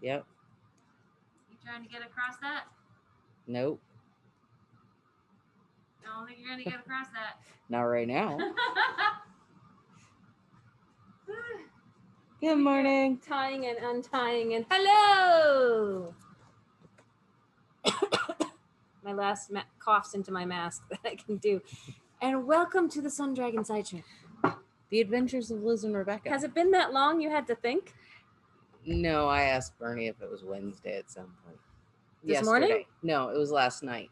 Yep. You trying to get across that? Nope. I don't think you're gonna get across that. Not right now. Good morning. Tying and untying and hello. My last coughs into my mask that I can do. And welcome to the Sun Dragon Sideshow. The Adventures of Liz and Rebecca. Has it been that long you had to think? No, I asked Bernie if it was Wednesday at some point. This morning? No, it was last night.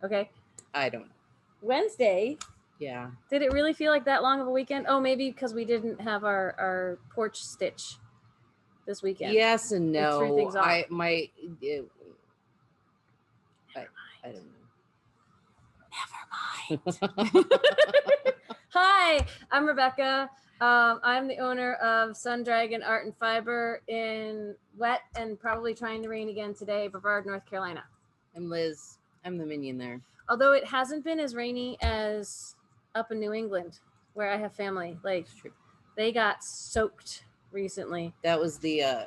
Okay. I don't know. Wednesday? Yeah. Did it really feel like that long of a weekend? Oh, maybe because we didn't have our porch stitch this weekend. Yes and no. Threw things off. I don't know. Never mind. Hi, I'm Rebecca. I'm the owner of Sun Dragon Art and Fiber in wet and probably trying to rain again today, Brevard, North Carolina. I'm Liz. I'm the minion there. Although it hasn't been as rainy as up in New England, where I have family. Like, they got soaked recently. That was the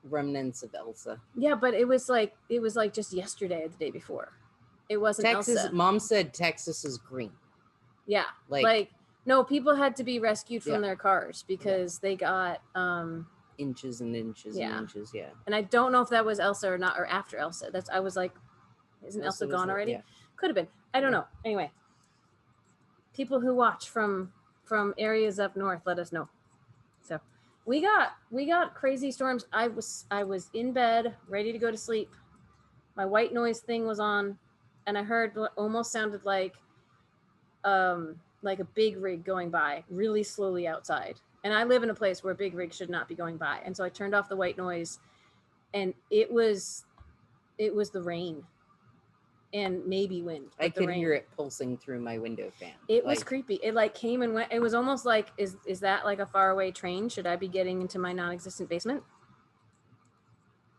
remnants of Elsa. Yeah, but it was like just yesterday or the day before. It wasn't Texas. Elsa. Mom said Texas is green. Yeah, like no, people had to be rescued from their cars because they got inches and inches and inches. Yeah. And I don't know if that was Elsa or not, or after Elsa. I was like, isn't Elsa gone already? Yeah. Could have been. I don't know. Anyway, people who watch from areas up north, let us know. So we got crazy storms. I was in bed ready to go to sleep. My white noise thing was on, and I heard what almost sounded like a big rig going by really slowly outside. And I live in a place where a big rig should not be going by. And so I turned off the white noise, and it was the rain and maybe wind. I could hear it pulsing through my window fan. It was creepy. It like came and went. It was almost like, is that like a faraway train? Should I be getting into my non-existent basement?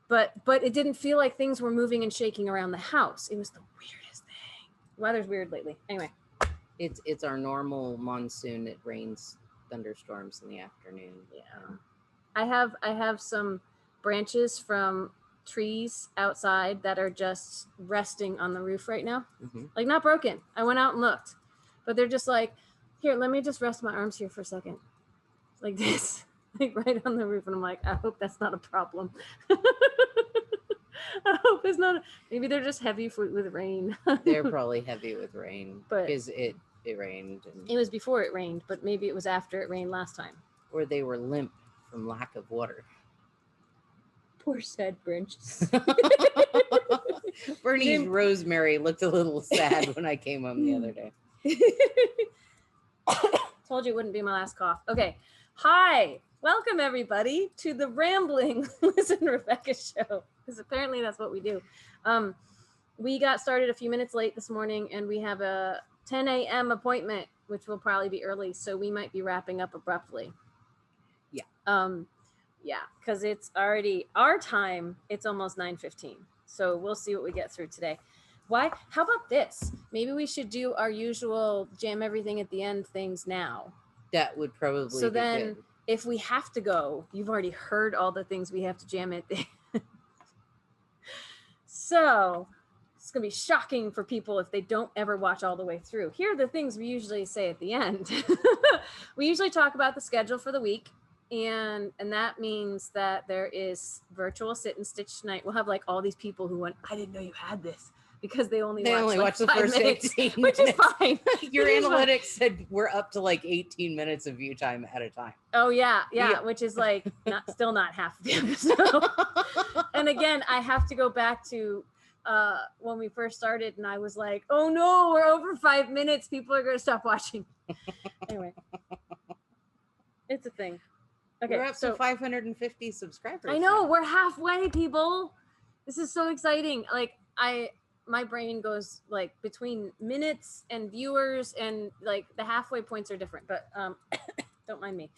But it didn't feel like things were moving and shaking around the house. It was the weirdest thing. Weather's weird lately. Anyway. It's our normal monsoon. It rains thunderstorms in the afternoon. Yeah. I have some branches from trees outside that are just resting on the roof right now. Mm-hmm. Like, not broken. I went out and looked. But they're just like, here, let me just rest my arms here for a second. Like this. Like right on the roof. And I'm like, I hope that's not a problem. I hope it's not. Maybe they're just heavy with rain. They're probably heavy with rain. But because it rained. And... It was before it rained, but maybe it was after it rained last time. Or they were limp from lack of water. Poor sad branches. Bernie's rosemary looked a little sad when I came home the other day. Told you it wouldn't be my last cough. Okay. Hi. Welcome, everybody, to the Rambling Liz and Rebecca show. Because apparently that's what we do. We got started a few minutes late this morning, and we have a 10 a.m. appointment, which will probably be early, so we might be wrapping up abruptly. Yeah. Yeah, because it's already our time. It's almost 9:15, so we'll see what we get through today. Why? How about this? Maybe we should do our usual jam everything at the end things now. That would probably so be then good. If we have to go, you've already heard all the things we have to jam at the end. So it's going to be shocking for people if they don't ever watch all the way through. Here are the things we usually say at the end. We usually talk about the schedule for the week. And that means that there is virtual sit and stitch tonight. We'll have like all these people who went, I didn't know you had this, because they only watch the first minutes, 18 which minutes. is fine. Your analytics said we're up to like 18 minutes of view time at a time. Oh yeah, which is like still not half the episode. And again, I have to go back to when we first started, and I was like, oh no, we're over 5 minutes. People are going to stop watching. Anyway, it's a thing. Okay, we're up to 550 subscribers. I know, we're halfway, people. This is so exciting. Like my brain goes like between minutes and viewers, and like the halfway points are different, but don't mind me.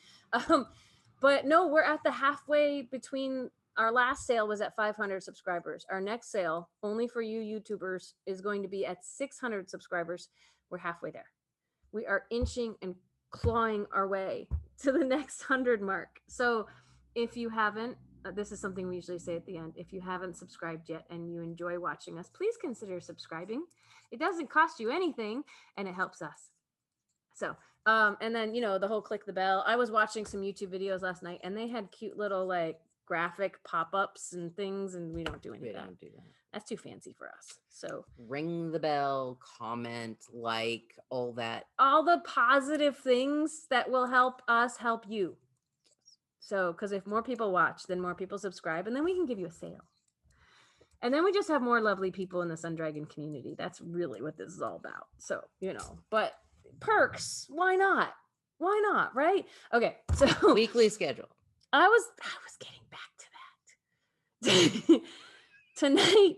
But no, we're at the halfway between. Our last sale was at 500 subscribers. Our next sale, only for you YouTubers, is going to be at 600 subscribers. We're halfway there. We are inching and clawing our way to the next 100 mark. So if you haven't this is something we usually say at the end. If you haven't subscribed yet and you enjoy watching us, please consider subscribing. It doesn't cost you anything and it helps us. So, and then, the whole click the bell. I was watching some YouTube videos last night and they had cute little like graphic pop-ups and things, and we don't do any of that. Don't do that. That's too fancy for us. So ring the bell, comment, like, all that. All the positive things that will help us help you. So, because if more people watch, then more people subscribe, and then we can give you a sale. And then we just have more lovely people in the Sun Dragon community. That's really what this is all about. So, but perks, why not? Why not, right? Okay, so weekly schedule. I was getting back to that.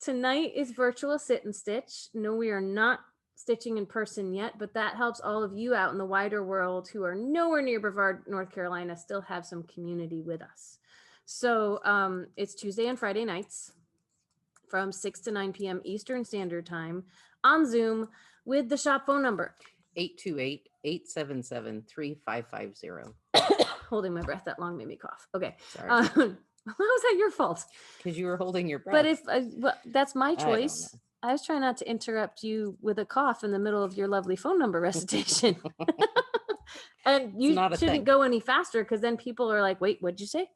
Tonight is virtual sit and stitch. No, we are not stitching in person yet, but that helps all of you out in the wider world who are nowhere near Brevard, North Carolina, still have some community with us. So it's Tuesday and Friday nights from 6 to 9 p.m. Eastern Standard Time on Zoom with the shop phone number. 828-877-3550. Holding my breath that long made me cough. Okay. Sorry. How was that your fault? Because you were holding your breath. But if that's my choice. I was trying not to interrupt you with a cough in the middle of your lovely phone number recitation. And you shouldn't go any faster because then people are like, wait, what'd you say?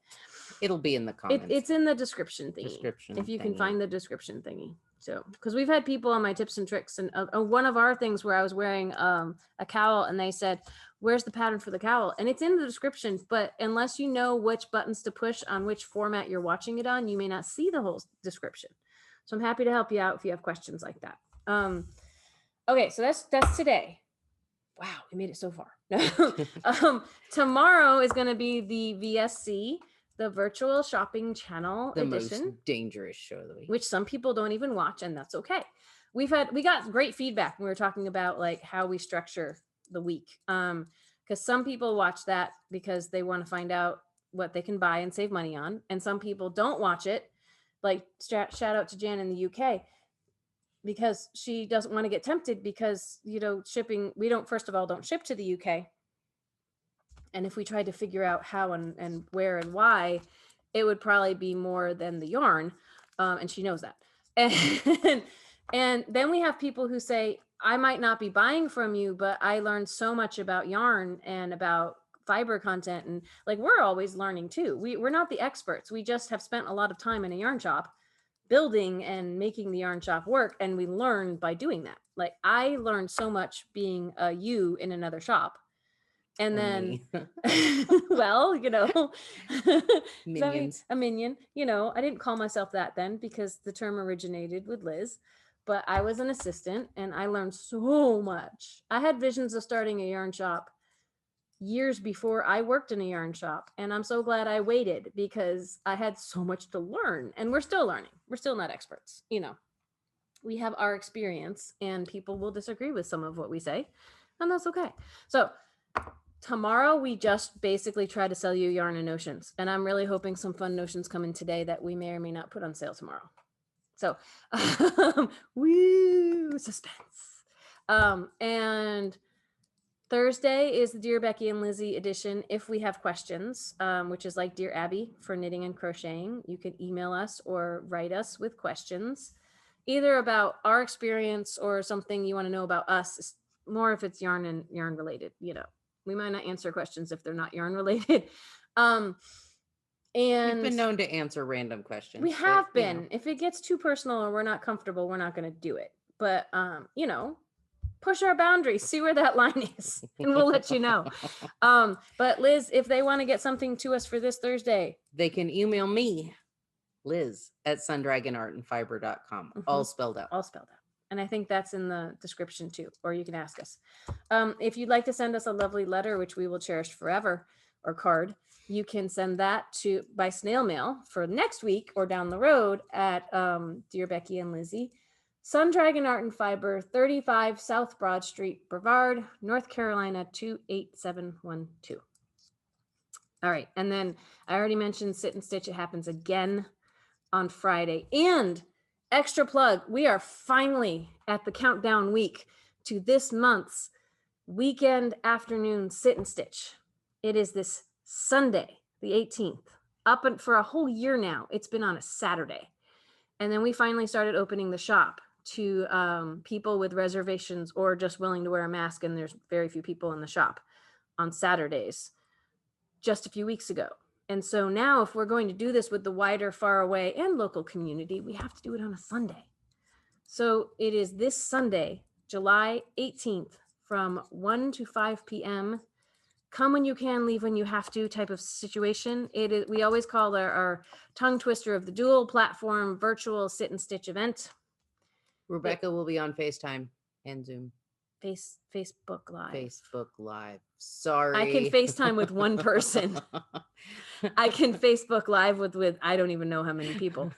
It'll be in the comments. It's in the description thingy. If you can find the description thingy. So, because we've had people on my tips and tricks, and one of our things where I was wearing a cowl and they said, where's the pattern for the cowl? And it's in the description, but unless you know which buttons to push on which format you're watching it on, you may not see the whole description. So I'm happy to help you out if you have questions like that. Okay, so that's today. Wow, we made it so far. Tomorrow is going to be the VSC, the Virtual Shopping Channel edition. The most dangerous show of the week. Which some people don't even watch, and that's okay. We got great feedback when we were talking about like how we structure the week. Because some people watch that because they want to find out what they can buy and save money on. And some people don't watch it. Like shout out to Jan in the UK because she doesn't want to get tempted because, shipping, we don't ship to the UK. And if we tried to figure out how and where and why, it would probably be more than the yarn. And she knows that. And then we have people who say, I might not be buying from you, but I learned so much about yarn and about fiber content. And like, we're always learning too. We're not the experts. We just have spent a lot of time in a yarn shop building and making the yarn shop work. And we learn by doing that. Like I learned so much being a you in another shop. And then, well, minions. A minion, I didn't call myself that then because the term originated with Liz, but I was an assistant and I learned so much. I had visions of starting a yarn shop years before I worked in a yarn shop. And I'm so glad I waited because I had so much to learn and we're still learning. We're still not experts. We have our experience and people will disagree with some of what we say and that's okay. So tomorrow, we just basically try to sell you yarn and notions. And I'm really hoping some fun notions come in today that we may or may not put on sale tomorrow. So, woo, suspense. And Thursday is the Dear Becky and Lizzy edition. If we have questions, which is like Dear Abby for knitting and crocheting, you can email us or write us with questions, either about our experience or something you want to know about us, more if it's yarn and yarn related, We might not answer questions if they're not yarn related. And we've been known to answer random questions. We have been. If it gets too personal or we're not comfortable, we're not going to do it. But, push our boundaries, see where that line is, and we'll let you know. But Liz, if they want to get something to us for this Thursday, they can email me, Liz, at sundragonartandfiber.com. Mm-hmm. All spelled out. All spelled out. And I think that's in the description too, or you can ask us. If you'd like to send us a lovely letter, which we will cherish forever, or card, you can send that by snail mail for next week or down the road at Dear Becky and Lizzy, Sun Dragon Art and Fiber, 35 South Broad Street, Brevard, North Carolina, 28712. All right. And then I already mentioned Sit and Stitch. It happens again on Friday. And extra plug, we are finally at the countdown week to this month's weekend afternoon Sit and Stitch. It is this Sunday, the 18th up and for a whole year now, it's been on a Saturday. And then we finally started opening the shop to people with reservations or just willing to wear a mask. And there's very few people in the shop on Saturdays just a few weeks ago. And so now if we're going to do this with the wider, far away and local community, we have to do it on a Sunday. So it is this Sunday, July 18th from 1 to 5 p.m. Come when you can, leave when you have to type of situation. It is, we always call our tongue twister of the dual platform virtual sit and stitch event. Rebecca will be on FaceTime and Zoom. Facebook Live. Facebook Live. Sorry. I can FaceTime with one person. I can Facebook Live with I don't even know how many people.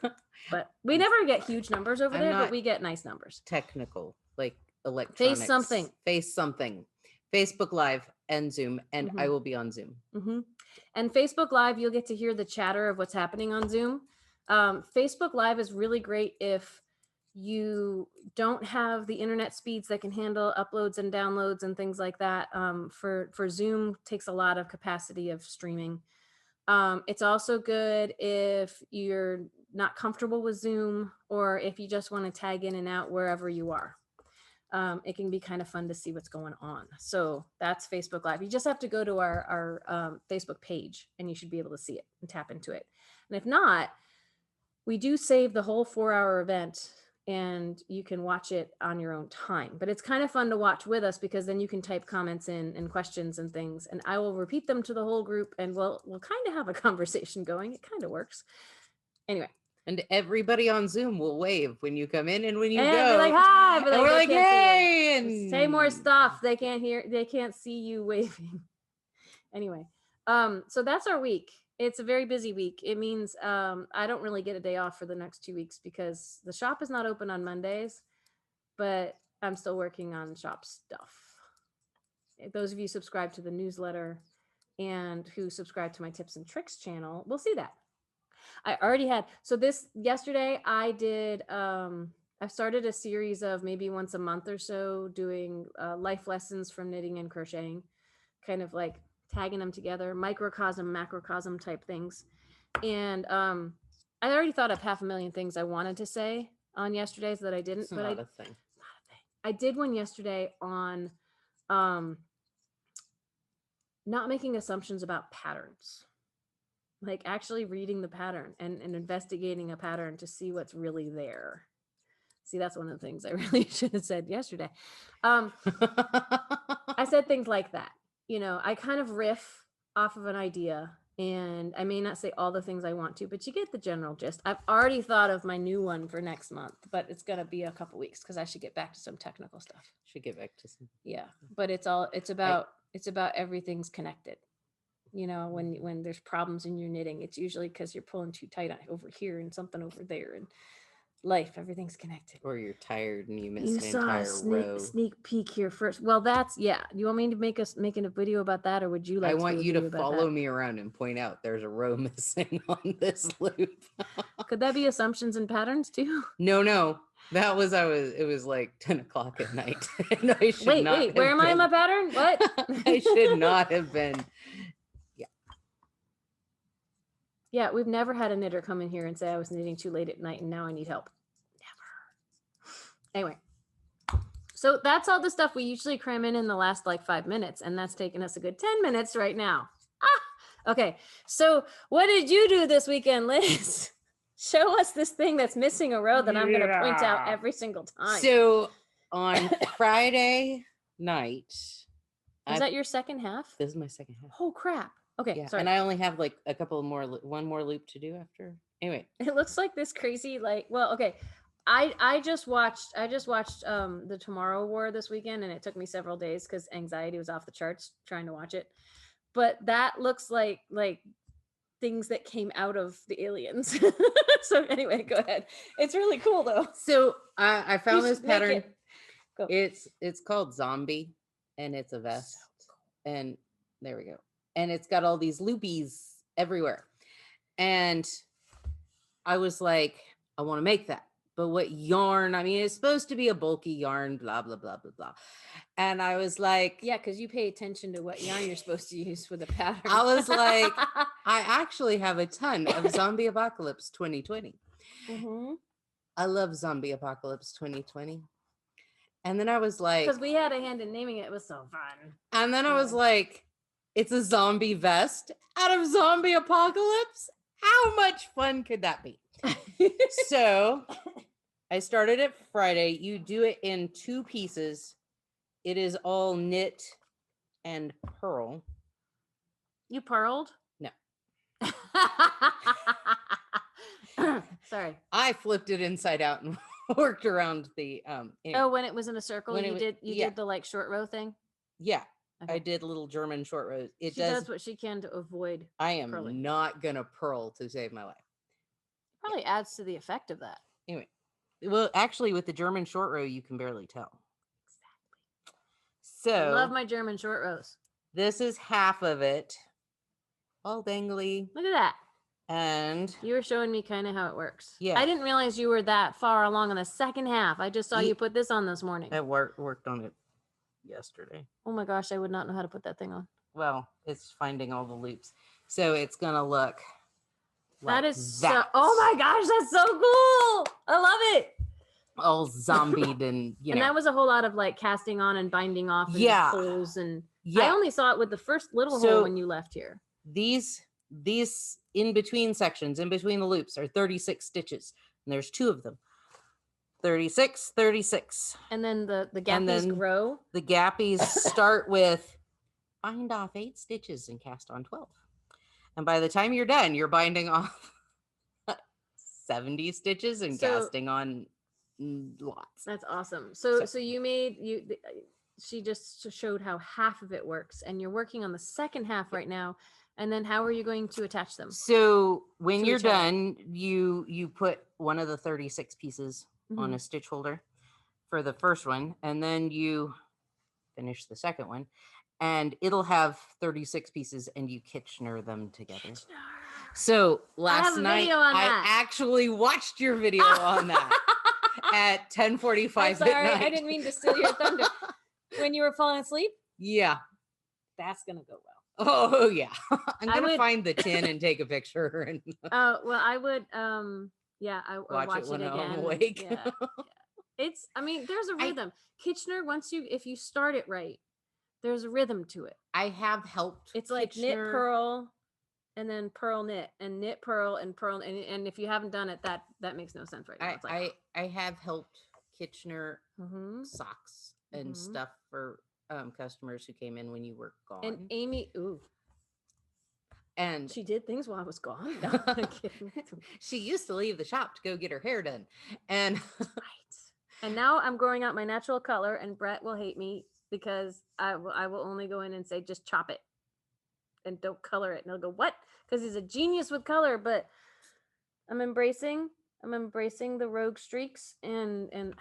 But we never get huge numbers over there, but we get nice numbers. Technical, like electronics. Face something. Facebook Live and Zoom, and I will be on Zoom. And Facebook Live, you'll get to hear the chatter of what's happening on Zoom. Facebook Live is really great if you don't have the internet speeds that can handle uploads and downloads and things like that. For Zoom, takes a lot of capacity of streaming. It's also good if you're not comfortable with Zoom or if you just want to tag in and out wherever you are. It can be kind of fun to see what's going on. So that's Facebook Live. You just have to go to our Facebook page and you should be able to see it and tap into it. And if not, we do save the whole 4-hour event and you can watch it on your own time. But it's kind of fun to watch with us because then you can type comments in and questions and things. And I will repeat them to the whole group and we'll kind of have a conversation going. It kind of works. Anyway. And everybody on Zoom will wave when you come in and when you go. Be like, hi. But and we're like, hey. And say more stuff. They can't see you waving. Anyway. So that's our week. It's a very busy week. It means I don't really get a day off for the next 2 weeks because the shop is not open on Mondays, but I'm still working on shop stuff. Those of you subscribe to the newsletter and who subscribe to my tips and tricks channel will see that. I already had, so yesterday I did, I've started a series of maybe once a month or so doing life lessons from knitting and crocheting, kind of like tagging them together, microcosm, macrocosm type things. And I already thought of 500,000 things I wanted to say on yesterday's that I didn't, but not a thing. I did one yesterday on not making assumptions about patterns, like actually reading the pattern and investigating a pattern to see what's really there. See, that's one of the things I really should have said yesterday. I said things like that. You know, I kind of riff off of an idea and I may not say all the things I want to, but you get the general gist. I've already thought of my new one for next month, but it's going to be a couple weeks because I should get back to some technical stuff. Should get back to some. Yeah. But it's about everything's connected. You know, when there's problems in your knitting, it's usually because you're pulling too tight over here and something over there and life, everything's connected. Or you're tired and you miss an entire row. Sneak peek here first. Well, that's, yeah. You want me to make a video about that, or would you like? I want you to follow me around and point out there's a row missing on this loop. Could that be assumptions and patterns too? No. That was it was like 10 o'clock at night. And I should wait, where am I in my pattern? What? I should not have been. Yeah, we've never had a knitter come in here and say I was knitting too late at night and now I need help. Never. Anyway, so that's all the stuff we usually cram in the last like 5 minutes, and that's taken us a good 10 minutes right now. Okay. So what did you do this weekend, Liz? Show us this thing that's missing a row that I'm going to point out every single time. So on Friday night. Is that your second half? This is my second half. Oh, crap. Okay, yeah, sorry. and I only have like one more loop to do after. Anyway, it looks like this crazy, like, well, okay. I just watched the Tomorrow War this weekend, and it took me several days because anxiety was off the charts trying to watch it. But that looks like things that came out of the aliens. So anyway, go ahead. It's really cool though. So I found this pattern. It's called Zombie, and it's a vest. So cool. And there we go. And it's got all these loopies everywhere. And I was like, I want to make that, but what yarn? I mean, it's supposed to be a bulky yarn, blah, blah, blah, blah, blah. And I was like, yeah, because you pay attention to what yarn you're supposed to use for the pattern. I was like, I actually have a ton of Zombie Apocalypse 2020. Mm-hmm. I love Zombie Apocalypse 2020. And then I was like, because we had a hand in naming it. It was so fun. And then I was like, it's a zombie vest out of Zombie Apocalypse. How much fun could that be? So I started it Friday. You do it in 2 pieces. It is all knit and purl. You purled? No. Sorry. I flipped it inside out and worked around the when it was in a circle, when you did the like short row thing? Yeah. Okay. I did little German short rows. She does what she can to avoid I am purling. not gonna purl to save my life. Probably adds to the effect of that. Anyway. Well, actually with the German short row you can barely tell. Exactly. So I love my German short rows. This is half of it. All dangly. Look at that. And you were showing me kind of how it works. Yeah. I didn't realize you were that far along on the second half. I just saw you put this on this morning. I worked on it yesterday. Oh my gosh, I would not know how to put that thing on. Well, it's finding all the loops. So it's gonna look like that is that. Oh my gosh, that's so cool. I love it. All zombied and and that was a whole lot of like casting on and binding off and holes and I only saw it with the first little hole when you left here. These in between sections, in between the loops are 36 stitches. And there's 2 of them. 36, 36. And then the gappies grow. The gappies start with bind off 8 stitches and cast on 12. And by the time you're done, you're binding off 70 stitches and casting on lots. That's awesome. So she just showed how half of it works, and you're working on the second half right now. And then how are you going to attach them? So when you're done, you put one of the 36 pieces on a stitch holder for the first one, and then you finish the second one, and it'll have 36 pieces, and you Kitchener them together. So last night I actually watched your video on that at 10:45 I'm sorry, at night. I didn't mean to steal your thunder. When you were falling asleep? Yeah. That's gonna go well. Oh yeah. I'm gonna find the tin and take a picture. And well, I would I watch it when again. I'm awake. Yeah. It's there's a rhythm. Kitchener, if you start it right, there's a rhythm to it. I have helped. It's like knit purl and then purl knit and knit purl and purl and if you haven't done it, that makes no sense right now. It's like, I have helped Kitchener socks and stuff for customers who came in when you were gone. And Amy, and she did things while I was gone. No, I'm kidding. She used to leave the shop to go get her hair done, and right. And now I'm growing out my natural color, and Brett will hate me because I will only go in and say just chop it, and don't color it. And he'll go, what? Because he's a genius with color. But I'm embracing the rogue streaks, and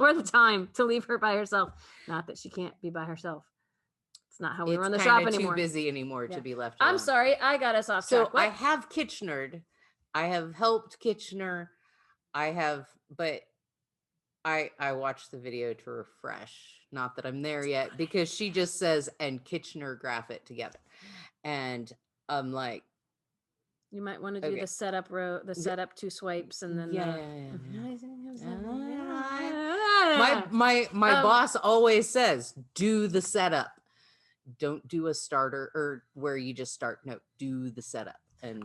or the time to leave her by herself. Not that she can't be by herself. It's not how we run the shop anymore. Too busy anymore to be left alone. I'm sorry, I got us off track. So I have Kitchenered. I have helped Kitchener. But I watched the video to refresh. Not that I'm there yet, because she just says and Kitchener graph it together, and I'm like, you might want to do the setup row, the setup 2 swipes, and then my boss always says, do the setup. Don't do a starter or where you just start. No, do the setup. And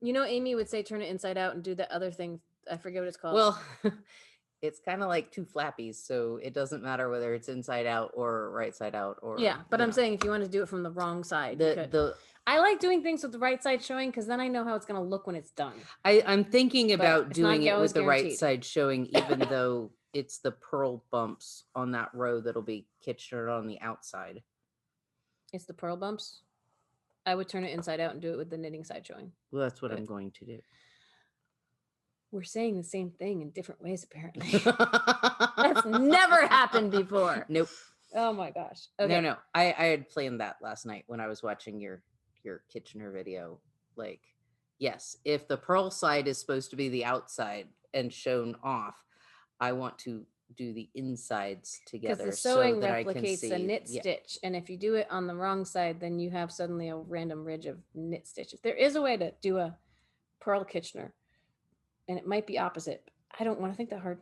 Amy would say turn it inside out and do the other thing. I forget what it's called. Well, it's kind of like 2 flappies, so it doesn't matter whether it's inside out or right side out or but I'm saying if you want to do it from the wrong side, I like doing things with the right side showing because then I know how it's going to look when it's done. I'm thinking about doing it with the right side showing, even though it's the purl bumps on that row that'll be Kitchener on the outside. It's the purl bumps. I would turn it inside out and do it with the knitting side showing. Well, that's what I'm going to do. We're saying the same thing in different ways, apparently. That's never happened before. Nope. Oh my gosh. Okay. No. I had planned that last night when I was watching your Kitchener video. Like, yes, if the purl side is supposed to be the outside and shown off, I want to do the insides Because together the sewing so that I can replicates see. a knit Yeah. stitch, and if you do it on the wrong side, then you have suddenly a random ridge of knit stitches. There is a way to do a purl Kitchener, and it might be opposite. I don't want to think that hard,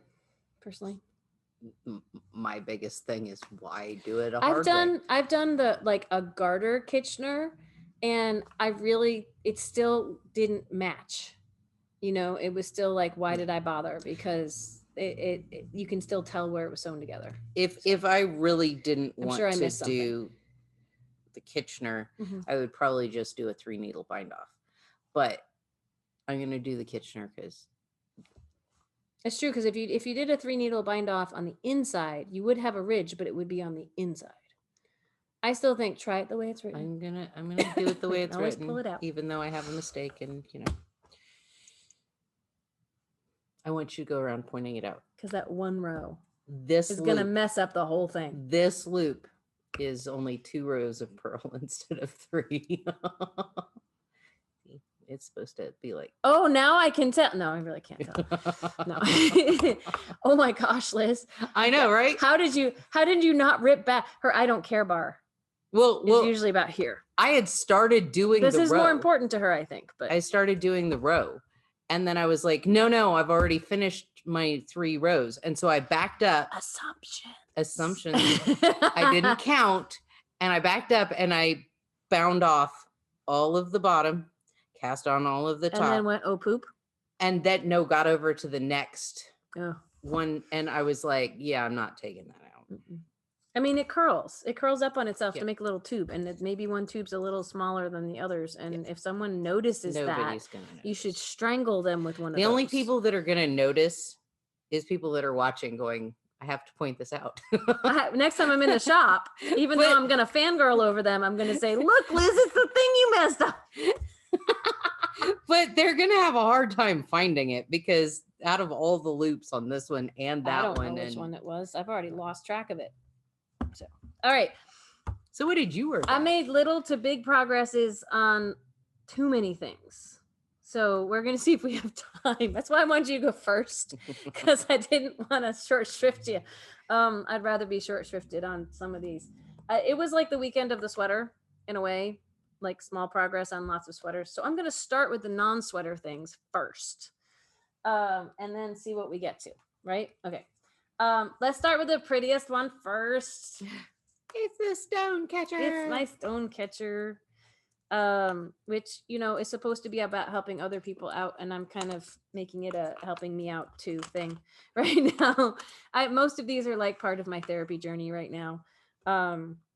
personally. My biggest thing is why do it a hard way? I've done the like a garter Kitchener, and it still didn't match. You know, it was still like, why did I bother? Because it you can still tell where it was sewn together. If I really didn't I'm want sure I to missed something. do the Kitchener, Mhm. I would probably just do a 3 needle bind off. But I'm gonna do the Kitchener because It's true, because if you did a 3 needle bind off on the inside, you would have a ridge, but it would be on the inside. I still think try it the way it's written. I'm gonna do it the way We it's can always written, pull it out. even though I have a mistake, and I want you to go around pointing it out. Because that one row This is loop, gonna mess up the whole thing. This loop is only 2 rows of purl instead of 3. It's supposed to be like. Oh, now I can tell. No, I really can't tell. No. Oh my gosh, Liz. I know, right? How did you not rip back her I don't care bar? Well, It's usually about here. I had started doing This the is row. more important to her, I think. But I started doing the row, and then I was like, no, I've already finished my 3 rows, and so I backed up. Assumptions. I didn't count, and I backed up, and I bound off all of the bottom, cast on all of the top, and then went, oh poop. and then got over to the next Oh. one, and I was like, yeah, I'm not taking that out. Mm-mm. I mean, it curls up on itself to make a little tube, and maybe one tube's a little smaller than the others. And if someone notices Nobody's that, gonna notice. You should strangle them with one of the those. only people that are gonna notice is people that are watching, going, I have to point this out. Next time I'm in the shop, even though I'm gonna fangirl over them, I'm gonna say, "Look, Liz, it's the thing you messed up." But they're gonna have a hard time finding it, because out of all the loops on this one and that I don't one, know which one it was. I've already lost track of it. So, all right. So what did you work I on? made little to big progresses on too many things. So we're going to see if we have time. That's why I wanted you to go first, because I didn't want to short shrift you. I'd rather be short shrifted on some of these. It was like the weekend of the sweater in a way, like small progress on lots of sweaters. So I'm going to start with the non-sweater things first, and then see what we get to, right? Okay. Let's start with the prettiest one first. It's the Stonecatcher. It's my Stonecatcher, which, is supposed to be about helping other people out, and I'm kind of making it a helping me out too thing right now. Most of these are like part of my therapy journey right now,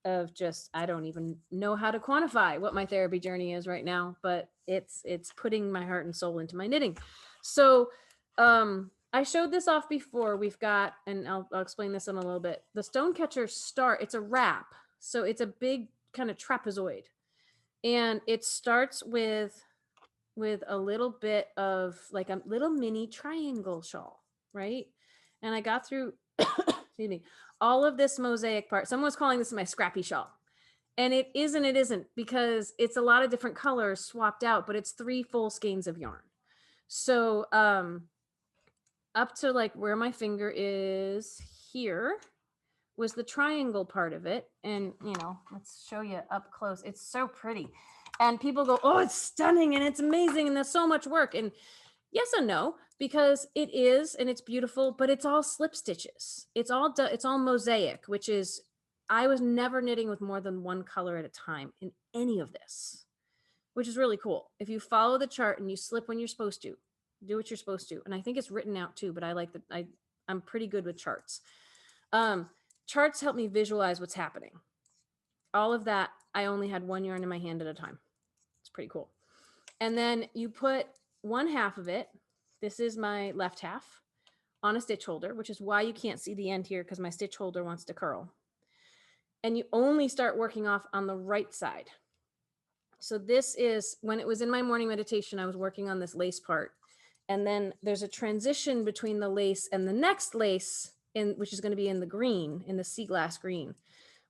of just, I don't even know how to quantify what my therapy journey is right now, but it's putting my heart and soul into my knitting. So, I showed this off before. We've got, and I'll explain this in a little bit. The Stonecatcher start, it's a wrap. So it's a big kind of trapezoid. And it starts with a little bit of like a little mini triangle shawl, right? And I got through, excuse me, all of this mosaic part. Someone was calling this my scrappy shawl. And it isn't, because it's a lot of different colors swapped out, but it's 3 full skeins of yarn. So, up to like where my finger is here was the triangle part of it. And, let's show you up close. It's so pretty. And people go, oh, it's stunning and it's amazing and there's so much work. And yes and no, because it is, and it's beautiful, but it's all slip stitches. It's all mosaic, which is, I was never knitting with more than one color at a time in any of this, which is really cool. If you follow the chart and you slip when you're supposed to, do what you're supposed to. And I think it's written out too, but I like that. I'm pretty good with charts. Charts help me visualize what's happening. All of that, I only had one yarn in my hand at a time. It's pretty cool. And then you put one half of it, this is my left half, on a stitch holder, which is why you can't see the end here, because my stitch holder wants to curl. And you only start working off on the right side. So this is, when it was in my morning meditation, I was working on this lace part. And then there's a transition between the lace and the next lace, which is going to be in the green, in the sea glass green,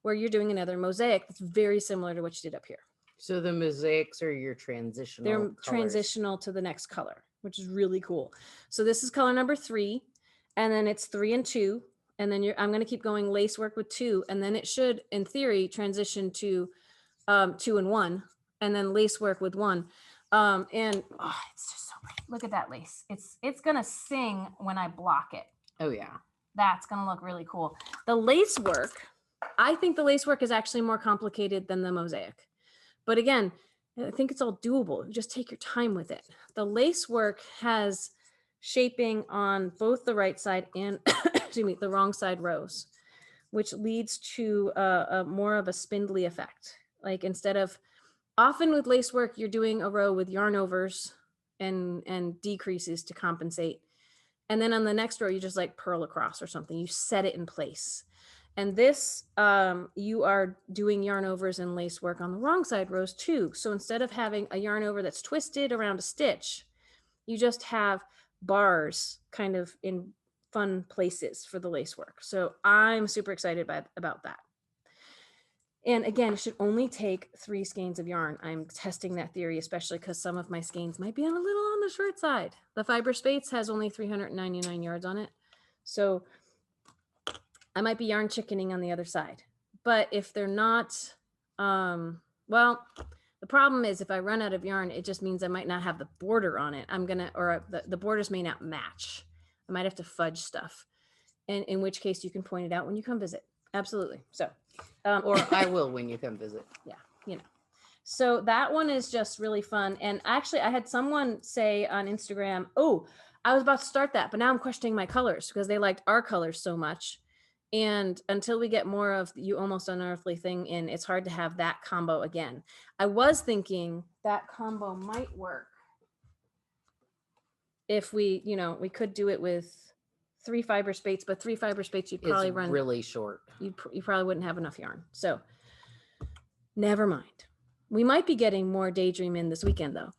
where you're doing another mosaic that's very similar to what you did up here. So the mosaics are your transitional They're colors. transitional to the next color, which is really cool. So this is color number 3, and then it's 3 and 2, and then I'm going to keep going lace work with 2, and then it should, in theory, transition to 2 and 1, and then lace work with 1. And oh, it's just so pretty. Look at that lace. It's going to sing when I block it. Oh yeah. That's going to look really cool. The lace work, I think the lace work is actually more complicated than the mosaic. But again, I think it's all doable. You just take your time with it. The lace work has shaping on both the right side and excuse me, the wrong side rows, which leads to a more of a spindly effect. Like instead of, often with lace work, you're doing a row with yarn overs and decreases to compensate. And then on the next row, you just like purl across or something. You set it in place. And this, you are doing yarn overs and lace work on the wrong side rows too. So instead of having a yarn over that's twisted around a stitch, you just have bars kind of in fun places for the lace work. So I'm super excited about that. And again, it should only take 3 skeins of yarn. I'm testing that theory, especially because some of my skeins might be a little on the short side. The Fiber Spates has only 399 yards on it. So I might be yarn chickening on the other side. But if they're not, well, the problem is if I run out of yarn, it just means I might not have the border on it. Or the borders may not match. I might have to fudge stuff. And in which case you can point it out when you come visit. Absolutely. So, or I will when you come visit. Yeah, you know. So that one is just really fun. And actually I had someone say on Instagram, oh, I was about to start that, but now I'm questioning my colors because they liked our colors so much. And until we get more of You Almost Unearthly thing in, it's hard to have that combo again. I was thinking that combo might work if we, we could do it with 3 Fiber Spates, but 3 Fiber Spates, you'd probably run really short. You probably wouldn't have enough yarn. So never mind. We might be getting more Daydream in this weekend though.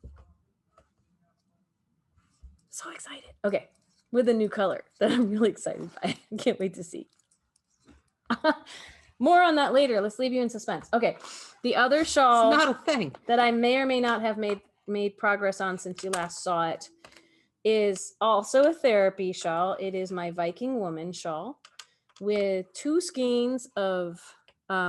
So excited. Okay. With a new color that I'm really excited by. I can't wait to see. More on that later. Let's leave you in suspense. Okay. The other shawl it's not a thing that I may or may not have made progress on since you last saw it is also a therapy shawl. It is my Viking Woman shawl with 2 skeins of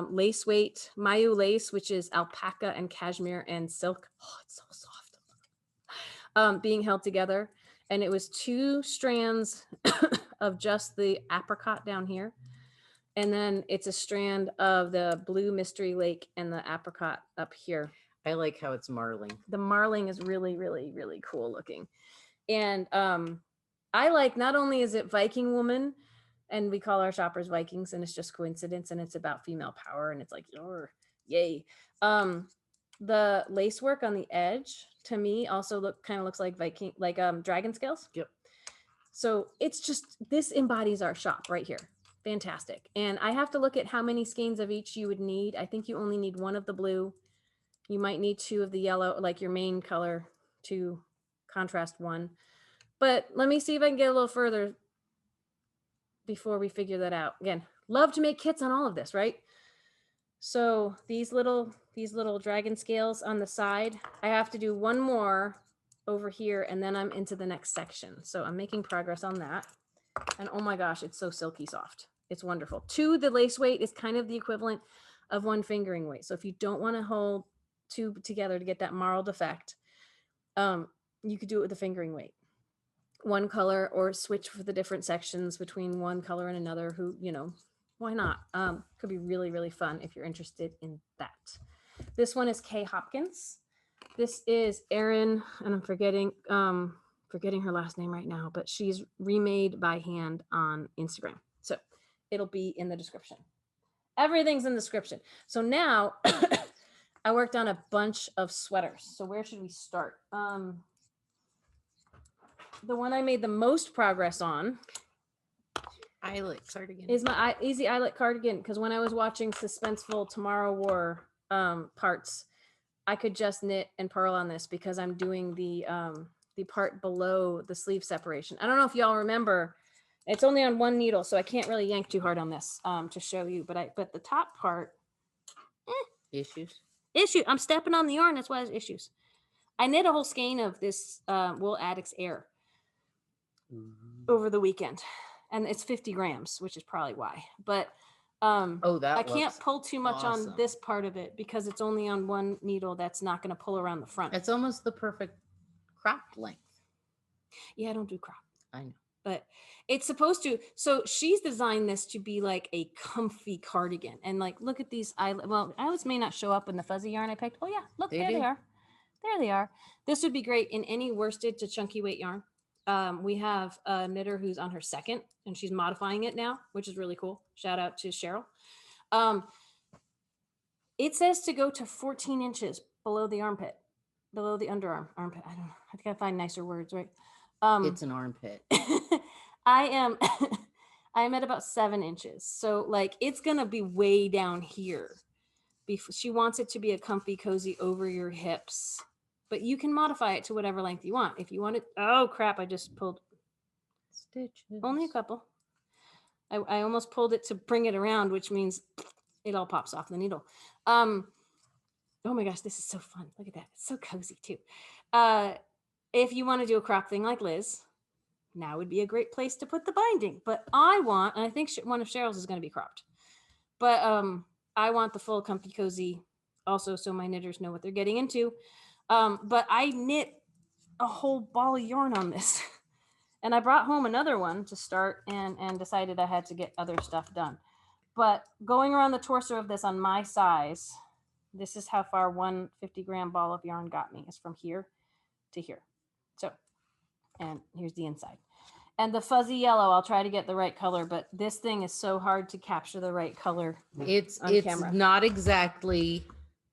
lace weight, Mayu lace, which is alpaca and cashmere and silk. Oh, it's so soft. Being held together. And it was 2 strands of just the apricot down here. And then it's a strand of the blue Mystery Lake and the apricot up here. I like how it's marling. The marling is really, really, really cool looking. And I like, not only is it Viking Woman, and we call our shoppers Vikings, and it's just coincidence, and it's about female power, and it's like, yay. The lace work on the edge, to me, also kind of looks like dragon scales. Yep. So it's just, this embodies our shop right here. Fantastic. And I have to look at how many skeins of each you would need. I think you only need 1 of the blue. You might need 2 of the yellow, like your main color, to contrast 1. But let me see if I can get a little further before we figure that out. Again, love to make kits on all of this, right? So these little dragon scales on the side, I have to do 1 more over here, and then I'm into the next section. So I'm making progress on that. And oh my gosh, it's so silky soft. It's wonderful. 2, the lace weight is kind of the equivalent of 1 fingering weight. So if you don't want to hold 2 together to get that marled effect, you could do it with the fingering weight. 1 color, or switch for the different sections between 1 color and another. Why not? Could be really, really fun if you're interested in that. This one is Kay Hopkins. This is Erin, and I'm forgetting her last name right now, but she's remade by hand on Instagram. So it'll be in the description. Everything's in the description. So now I worked on a bunch of sweaters. So where should we start? The one I made the most progress on Eyelet cardigan is my easy Eyelet cardigan, because when I was watching suspenseful Tomorrow War parts, I could just knit and purl on this because I'm doing the part below the sleeve separation. I don't know if y'all remember, it's only on 1 needle, so I can't really yank too hard on this to show you, but the top part, issues. I'm stepping on the yarn. That's why there's issues. I knit a whole skein of this Wool Addicts Air over the weekend, and it's 50 grams, which is probably why. But I can't pull too much on this part of it because it's only on one needle that's not going to pull around the front. It's almost the perfect cropped length. Yeah, I don't do crop. I know. But it's supposed to. So she's designed this to be like a comfy cardigan. And like, look at these eyelet. Well, eyelets may not show up in the fuzzy yarn I picked. Oh yeah, look, there they are. There they are. This would be great in any worsted to chunky weight yarn. We have a knitter who's on her second, and she's modifying it now, which is really cool. Shout out to Cheryl. It says to go to 14 inches below the armpit, below the underarm, armpit. I don't know. I think I find nicer words, right? It's an armpit. I am at about 7 inches. So like, it's going to be way down here. She wants it to be a comfy, cozy over your hips, but you can modify it to whatever length you want. If you want it, oh crap, I just pulled stitches. Only a couple. I almost pulled it to bring it around, which means it all pops off the needle. Oh my gosh, this is so fun. Look at that. It's so cozy too. If you want to do a crop thing like Liz, now would be a great place to put the binding. But and I think one of Cheryl's is going to be cropped. But I want the full comfy cozy also, so my knitters know what they're getting into. But I knit a whole ball of yarn on this. And I brought home another one to start and decided I had to get other stuff done. But going around the torso of this on my size, this is how far one 50-gram ball of yarn got me. It's from here to here. So, and here's the inside. And the fuzzy yellow, I'll try to get the right color, but this thing is so hard to capture the right color. It's not exactly.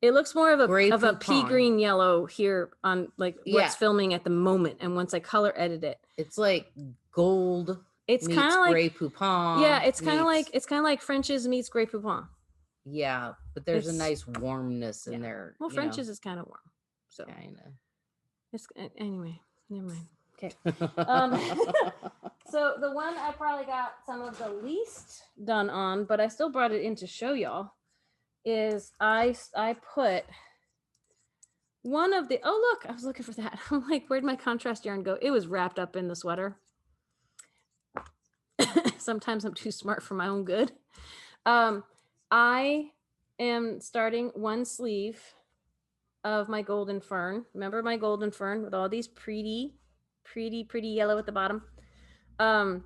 It looks more of a pea green yellow here on like what's filming at the moment. And once I color edit it, it's like gold. It's kind of like Grey Poupon. Yeah, it's kind of like French's meets Grey Poupon. Yeah, but there's a nice warmness in there. Well, French's is kind of warm, so kind of. It's anyway. Never mind. Okay. So the one I probably got some of the least done on, but I still brought it in to show y'all, is I put one of the, oh look, I was looking for that. I'm like, where'd my contrast yarn go? It was wrapped up in the sweater. Sometimes I'm too smart for my own good. I am starting one sleeve of my Goldenfern. Remember my Goldenfern with all these pretty yellow at the bottom. I'm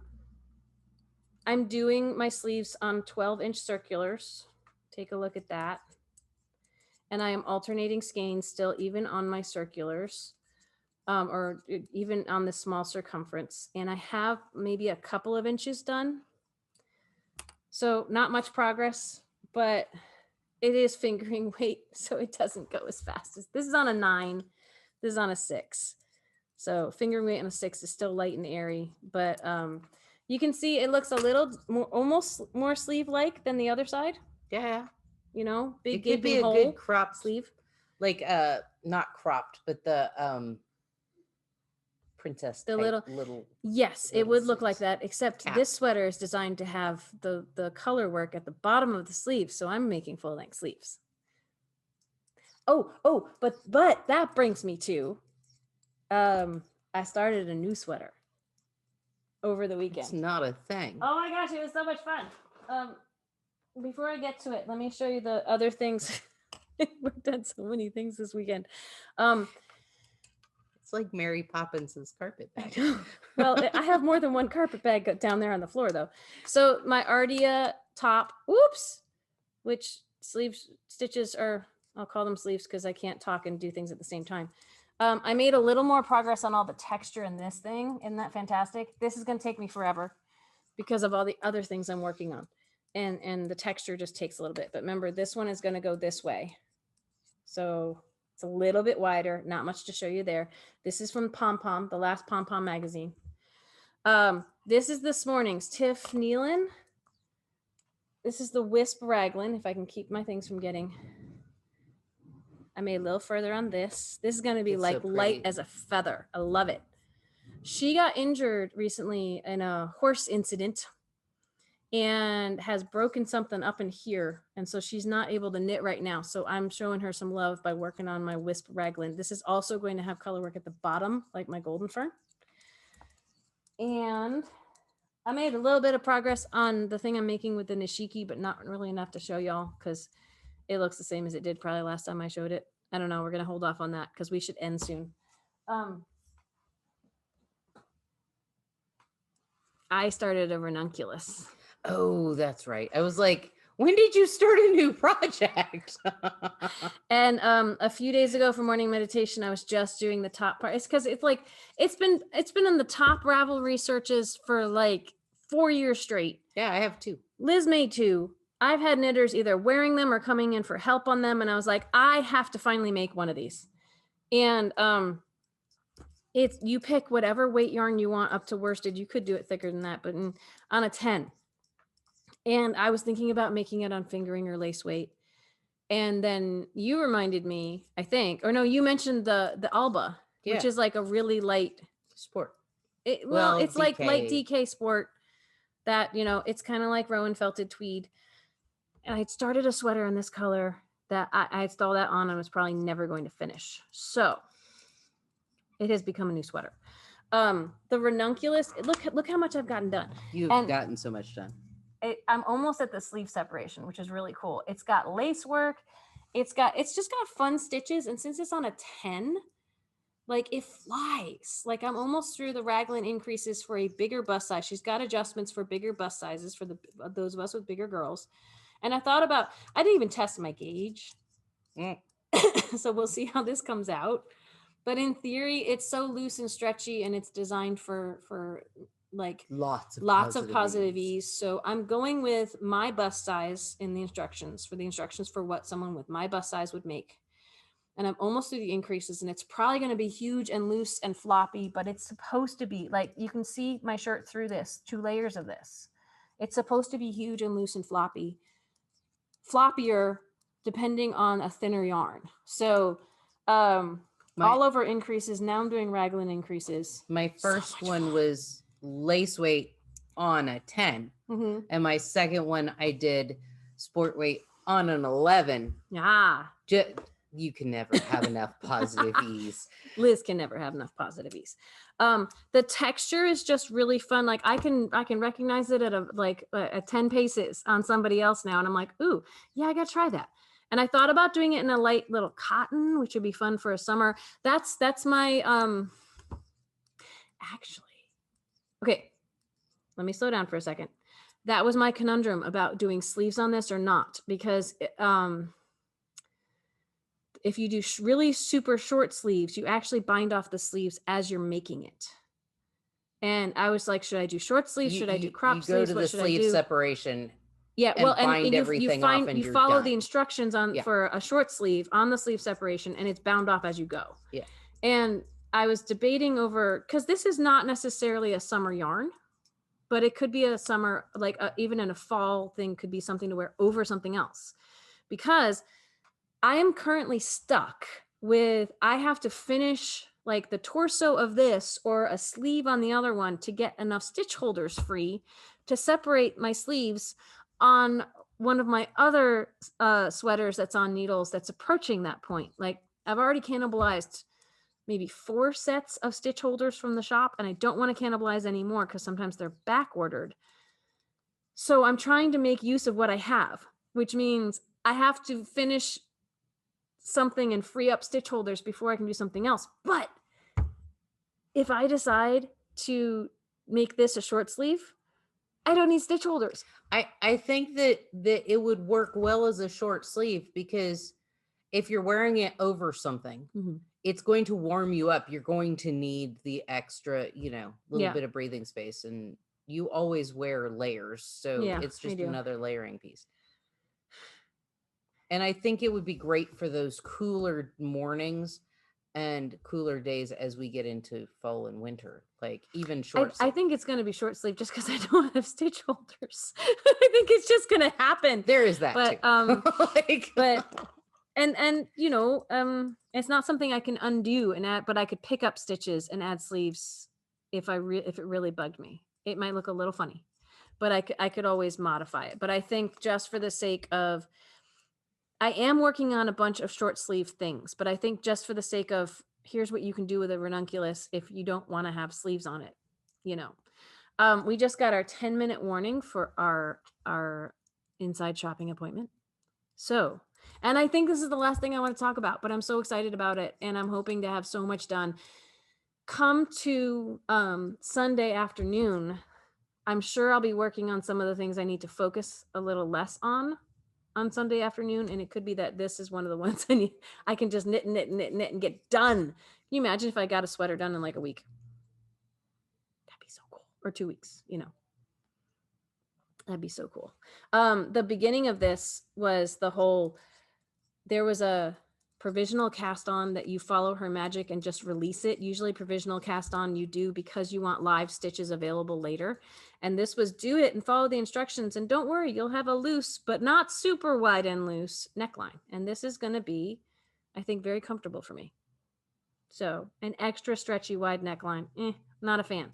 doing my sleeves on 12-inch circulars. Take a look at that. And I am alternating skeins still, even on my circulars, or even on the small circumference. And I have maybe a couple of inches done. So not much progress, but it is fingering weight, so it doesn't go as fast as this is on a 9. This is on a 6. So fingering weight on a 6 is still light and airy, but you can see it looks a little more, almost more sleeve-like than the other side. Yeah. You know, big, it could be a good cropped sleeve. Like not cropped, but the princess the little yes, little it would look sleeves. like that, except Cap. this sweater is designed to have the color work at the bottom of the sleeve, so I'm making full-length sleeves. But that brings me to I started a new sweater over the weekend. It's not a thing. Oh my gosh, it was so much fun. Before I get to it, let me show you the other things. We've done so many things this weekend. It's like Mary Poppins's carpet bag. Well, I have more than one carpet bag down there on the floor though. So my Ardea top, which sleeve stitches are, I'll call them sleeves because I can't talk and do things at the same time. I made a little more progress on all the texture in this thing. Isn't that fantastic? This is going to take me forever because of all the other things I'm working on. And the texture just takes a little bit. But remember, this one is going to go this way. So it's a little bit wider. Not much to show you there. This is from Pompom, the last Pompom magazine. This is this morning's Tiff Nielan. This is the Wisp Raglan, if I can keep my things from getting... I made a little further on this. This is going to be like so light as a feather. I love it. She got injured recently in a horse incident. and has broken something up in here. And so she's not able to knit right now. So I'm showing her some love by working on my Wisp Raglan. This is also going to have color work at the bottom, like my Goldenfern. And I made a little bit of progress on the thing I'm making with the Nishiki, but not really enough to show y'all because it looks the same as it did probably last time I showed it. I don't know. We're going to hold off on that because we should end soon. I started a ranunculus. Oh, that's right. I was like, when did you start a new project? And a few days ago for morning meditation, I was just doing the top part. It's because it's like it's been in the top Ravelry searches for like 4 years straight. Yeah, I have 2. Liz made 2. I've had knitters either wearing them or coming in for help on them, and I was like, I have to finally make one of these. And it's you pick whatever weight yarn you want up to worsted. You could do it thicker than that, but on a 10. And I was thinking about making it on fingering or lace weight. And then you reminded me, I think, or no, you mentioned the Alba, which is like a really light sport. Well, it's DK. Like light DK sport that, you know, it's kind of like Rowan felted tweed. And I started a sweater in this color that I installed that on and was probably never going to finish. So it has become a new sweater. The ranunculus, look how much I've gotten done. You've gotten so much done. I'm almost at the sleeve separation, which is really cool. It's got lace work. It's just got fun stitches. And since it's on a 10, like it flies. Like I'm almost through the Raglan increases for a bigger bust size. She's got adjustments for bigger bust sizes for those of us with bigger girls. And I didn't even test my gauge. So we'll see how this comes out. But in theory, it's so loose and stretchy and it's designed for like lots of positive ease. So I'm going with my bust size in the instructions for what someone with my bust size would make. And I'm almost through the increases and it's probably going to be huge and loose and floppy, but it's supposed to be like, you can see my shirt through this, 2 layers of this. It's supposed to be huge and loose and floppy, floppier depending on a thinner yarn. So, all over increases. Now I'm doing Raglan increases. My first one was lace weight on a 10. Mm-hmm. And my second one, I did sport weight on an 11. Yeah. You can never have enough positive ease. Liz can never have enough positive ease. The texture is just really fun. Like I can recognize it at 10 paces on somebody else now. And I'm like, ooh, yeah, I got to try that. And I thought about doing it in a light little cotton, which would be fun for a summer. That's my, actually, okay, let me slow down for a second. That was my conundrum about doing sleeves on this or not, because if you do really super short sleeves, you actually bind off the sleeves as you're making it. And I was like, should I do short sleeves? Should I do crop sleeves? Go to the sleeve separation. Yeah, well, and you follow the instructions for a short sleeve on the sleeve separation, and it's bound off as you go. Yeah. And I was debating over, because this is not necessarily a summer yarn, but it could be a summer, like even in a fall thing, could be something to wear over something else. Because I am currently stuck with, I have to finish like the torso of this or a sleeve on the other one to get enough stitch holders free to separate my sleeves on one of my other sweaters that's on needles that's approaching that point. Like I've already cannibalized maybe 4 sets of stitch holders from the shop, and I don't want to cannibalize anymore because sometimes they're back ordered. So I'm trying to make use of what I have, which means I have to finish something and free up stitch holders before I can do something else. But if I decide to make this a short sleeve, I don't need stitch holders. I think that it would work well as a short sleeve, because if you're wearing it over something, mm-hmm. it's going to warm you up. You're going to need the extra, little bit of breathing space, and you always wear layers. So it's just another layering piece. And I think it would be great for those cooler mornings and cooler days as we get into fall and winter, like even short sleeve. I think it's going to be short sleeve just because I don't have stitch holders. I think it's just going to happen. There is that too. It's not something I can undo and add, but I could pick up stitches and add sleeves if it really bugged me. It might look a little funny, but I could always modify it. But I think just for the sake of, I am working on a bunch of short sleeve things, but I think just for the sake of, here's what you can do with a ranunculus if you don't want to have sleeves on it, you know. We just got our 10-minute warning for our inside shopping appointment. So, and I think this is the last thing I want to talk about, but I'm so excited about it, and I'm hoping to have so much done. Come to Sunday afternoon. I'm sure I'll be working on some of the things I need to focus a little less on Sunday afternoon, and it could be that this is one of the ones I can just knit and get done. Can you imagine if I got a sweater done in like a week? That'd be so cool. Or 2 weeks, you know. That'd be so cool. The beginning of this was there was a provisional cast on that you follow her magic and just release it. Usually provisional cast on you do because you want live stitches available later. And this was do it and follow the instructions. And don't worry, you'll have a loose, but not super wide and loose neckline. And this is going to be, I think, very comfortable for me. So an extra stretchy wide neckline, not a fan.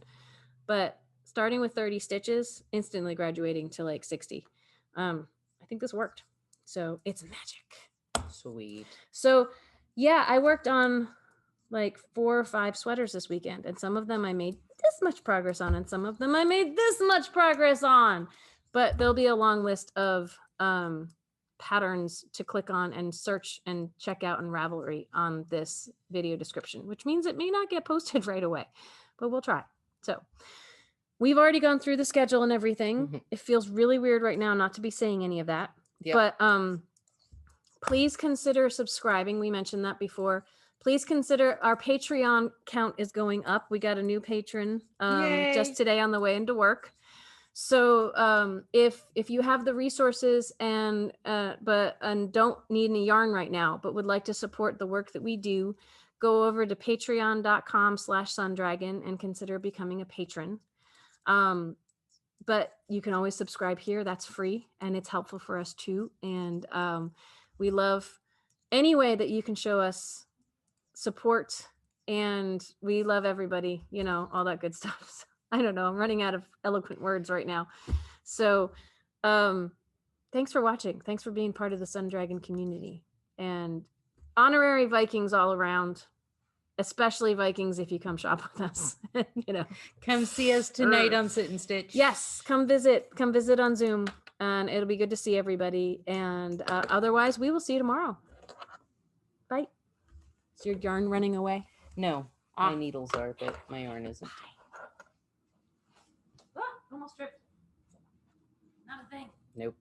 But starting with 30 stitches, instantly graduating to like 60. I think this worked. So it's magic. Sweet. So yeah, I worked on like 4 or 5 sweaters this weekend, and some of them I made this much progress on, and some of them I made this much progress on. But there'll be a long list of patterns to click on and search and check out in Ravelry on this video description, which means it may not get posted right away, but we'll try. So we've already gone through the schedule and everything. Mm-hmm. It feels really weird right now not to be saying any of that. Yep. But please consider subscribing. We mentioned that before. Please consider our Patreon count is going up. We got a new patron just today on the way into work. So if you have the resources and don't need any yarn right now, but would like to support the work that we do, go over to patreon.com/sundragon and consider becoming a patron. But you can always subscribe here. That's free and it's helpful for us too. And we love any way that you can show us support, and we love everybody, you know, all that good stuff. So, I don't know, I'm running out of eloquent words right now. So thanks for watching. Thanks for being part of the Sun Dragon community, and honorary Vikings all around, especially Vikings if you come shop with us. You know, come see us tonight on Sit and Stitch. Yes, come visit on Zoom, and it'll be good to see everybody. And otherwise, we will see you tomorrow. Bye. Is your yarn running away? No, my needles are, but my yarn isn't. Almost ripped. Not a thing. Nope.